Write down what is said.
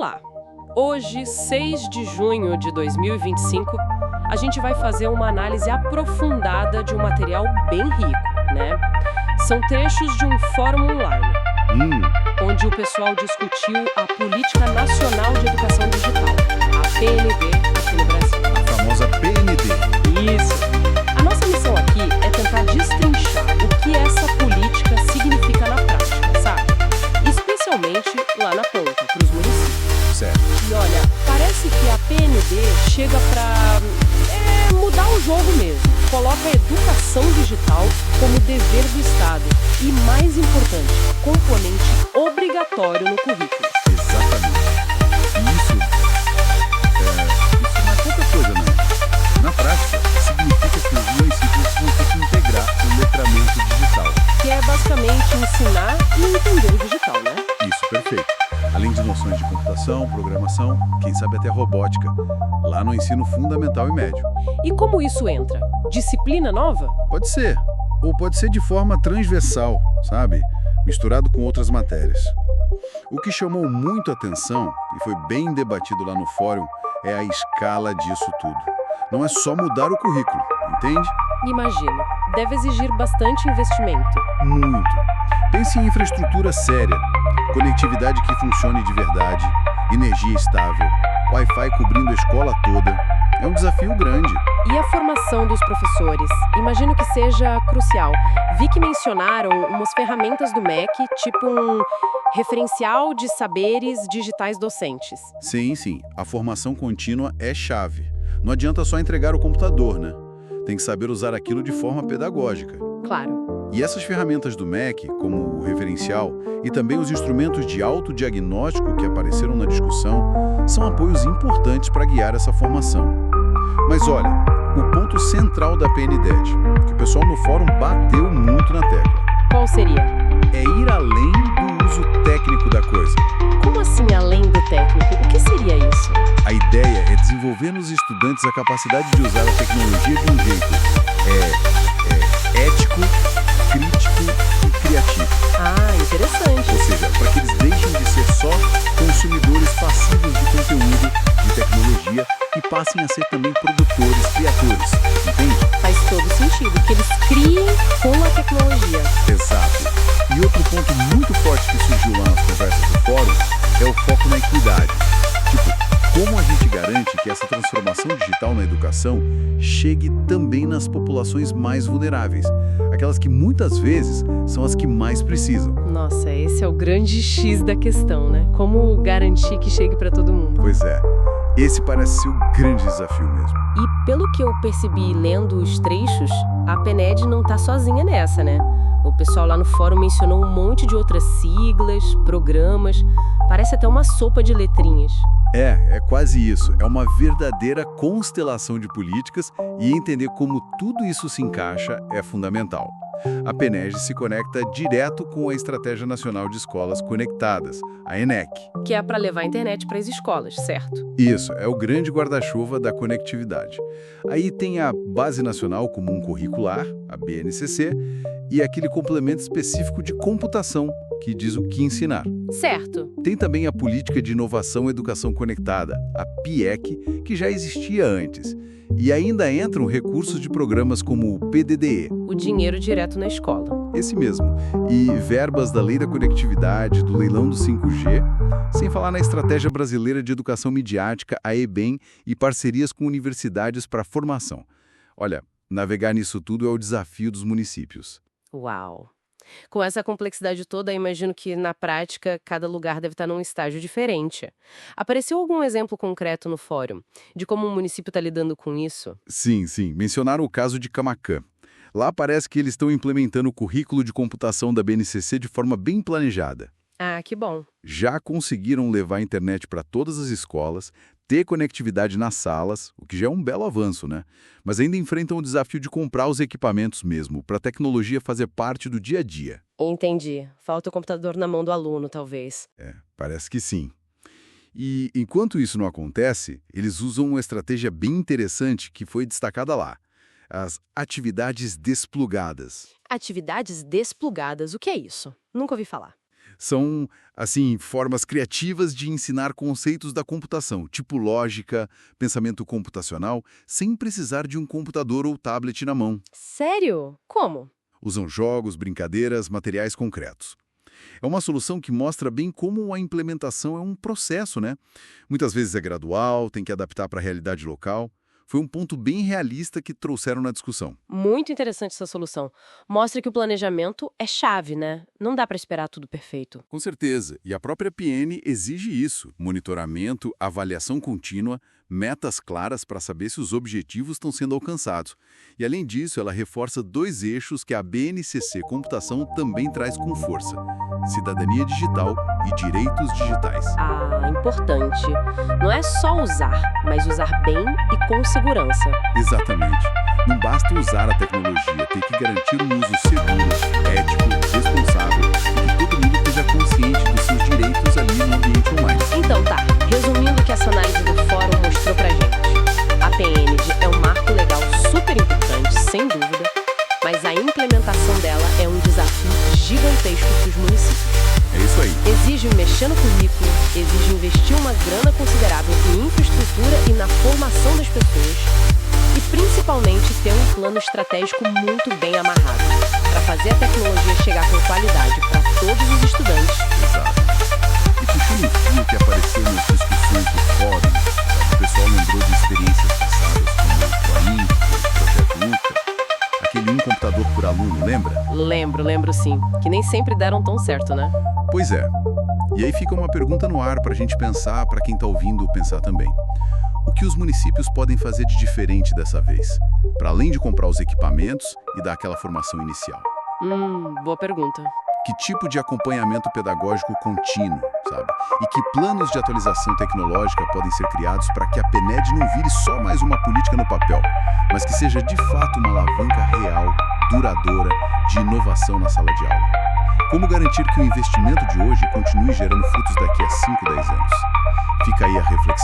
Olá! Hoje, 6 de junho de 2025, a gente vai fazer uma análise aprofundada de um material bem rico, né? São trechos de um fórum online, onde o pessoal discutiu a Política Nacional de Educação Digital, a PND aqui no Brasil. A famosa PND. Isso! A nossa missão aqui é tentar destrinchar o que essa política significa na prática, sabe? Especialmente lá na ponta, para os municípios. Certo. E olha, parece que a PND chega pra mudar o jogo mesmo. Coloca a educação digital como dever do Estado e, mais importante, componente obrigatório no currículo. Exatamente. E isso não é pouca coisa, não. Na prática, significa que os municípios vão ter que integrar o letramento digital. Que é basicamente ensinar e entender o digital, né? Isso, perfeito. Além de noções de computação, programação, quem sabe até robótica, lá no ensino fundamental e médio. E como isso entra? Disciplina nova? Pode ser, ou pode ser de forma transversal, sabe? Misturado com outras matérias. O que chamou muito a atenção, e foi bem debatido lá no fórum, é a escala disso tudo. Não é só mudar o currículo, entende? Imagino. Deve exigir bastante investimento. Muito. Pense em infraestrutura séria, conectividade que funcione de verdade, energia estável, Wi-Fi cobrindo a escola toda. É um desafio grande. E a formação dos professores? Imagino que seja crucial. Vi que mencionaram umas ferramentas do MEC, tipo um referencial de saberes digitais docentes. Sim. A formação contínua é chave. Não adianta só entregar o computador, né? Tem que saber usar aquilo de forma pedagógica. Claro. E essas ferramentas do MEC, como o referencial, e também os instrumentos de autodiagnóstico que apareceram na discussão, são apoios importantes para guiar essa formação. Mas olha, o ponto central da PNDED, que o pessoal no fórum bateu muito na tecla. Qual seria? É ir além do uso técnico da coisa. Como assim além do técnico? O que seria isso? A ideia é desenvolver nos estudantes a capacidade de usar a tecnologia de um jeito ético, crítico e criativo. Ah, interessante. Ou seja, para que eles deixem de ser só consumidores passivos de conteúdo, de tecnologia, e passem a ser também produtores, criadores, entende? Faz todo sentido, que eles criem com a tecnologia. Exato. E outro ponto muito forte que surgiu lá nas conversas do fórum é o foco na equidade. Tipo, como a gente garante que essa transformação digital na educação chegue também nas populações mais vulneráveis, aquelas que muitas vezes são as que mais precisam. Nossa, esse é o grande X da questão, né? Como garantir que chegue para todo mundo? Pois é, esse parece ser o grande desafio mesmo. E pelo que eu percebi lendo os trechos, a PNED não tá sozinha nessa, né? O pessoal lá no fórum mencionou um monte de outras siglas, programas, parece até uma sopa de letrinhas. É quase isso. É uma verdadeira constelação de políticas e entender como tudo isso se encaixa é fundamental. A PNED se conecta direto com a Estratégia Nacional de Escolas Conectadas, a ENEC. Que é para levar a internet para as escolas, certo? Isso, é o grande guarda-chuva da conectividade. Aí tem a Base Nacional Comum Curricular, a BNCC, e aquele complemento específico de computação, que diz o que ensinar. Certo. Tem também a Política de Inovação e Educação Conectada, a PIEC, que já existia antes. E ainda entram recursos de programas como o PDDE. O dinheiro direto na escola. Esse mesmo. E verbas da Lei da Conectividade, do leilão do 5G, sem falar na Estratégia Brasileira de Educação Midiática, a EBEM, e parcerias com universidades para formação. Olha, navegar nisso tudo é o desafio dos municípios. Uau! Com essa complexidade toda, imagino que, na prática, cada lugar deve estar num estágio diferente. Apareceu algum exemplo concreto no fórum de como o município está lidando com isso? Sim. Mencionaram o caso de Camaquã. Lá parece que eles estão implementando o currículo de computação da BNCC de forma bem planejada. Ah, que bom. Já conseguiram levar a internet para todas as escolas, ter conectividade nas salas, o que já é um belo avanço, né? Mas ainda enfrentam o desafio de comprar os equipamentos mesmo, para a tecnologia fazer parte do dia a dia. Entendi. Falta o computador na mão do aluno, talvez. Parece que sim. E enquanto isso não acontece, eles usam uma estratégia bem interessante que foi destacada lá. As atividades desplugadas. Atividades desplugadas, o que é isso? Nunca ouvi falar. São, assim, formas criativas de ensinar conceitos da computação, tipo lógica, pensamento computacional, sem precisar de um computador ou tablet na mão. Sério? Como? Usam jogos, brincadeiras, materiais concretos. É uma solução que mostra bem como a implementação é um processo, né? Muitas vezes é gradual, tem que adaptar para a realidade local. Foi um ponto bem realista que trouxeram na discussão. Muito interessante essa solução. Mostra que o planejamento é chave, né? Não dá para esperar tudo perfeito. Com certeza. E a própria PN exige isso. Monitoramento, avaliação contínua, metas claras para saber se os objetivos estão sendo alcançados. E, além disso, ela reforça 2 eixos que a BNCC Computação também traz com força: cidadania digital e direitos digitais. Ah, importante. Não é só usar, mas usar bem e com segurança. Exatamente. Não basta usar a tecnologia, tem que garantir um uso seguro, ético, responsável e que todo mundo esteja consciente dos seus direitos ali no ambiente online. Então tá, resumindo o que essa análise do fórum mostrou pra gente. A PND é um marco legal super importante, sem dúvida, mas a implementação dela é um desafio gigantesco para os municípios. É isso aí. Exige mexer no currículo, exige investir uma grana considerável em infraestrutura e na formação das pessoas e, principalmente, ter um plano estratégico muito bem amarrado para fazer a tecnologia chegar com qualidade para todos os estudantes. Exato. E puxando um fio que apareceu nas discussões do fórum, o pessoal lembrou de experiências passadas como o Proinc, o Projeto UCA, aquele um computador por aluno, lembra? Lembro sim. Que nem sempre deram tão certo, né? Pois é. E aí fica uma pergunta no ar para a gente pensar, para quem está ouvindo pensar também. O que os municípios podem fazer de diferente dessa vez? Para além de comprar os equipamentos e dar aquela formação inicial. Boa pergunta. Que tipo de acompanhamento pedagógico contínuo, sabe? E que planos de atualização tecnológica podem ser criados para que a PNED não vire só mais uma política no papel, mas que seja de fato uma alavanca real, duradoura, de inovação na sala de aula. Como garantir que o investimento de hoje continue gerando frutos daqui a 5, 10 anos? Fica aí a reflexão.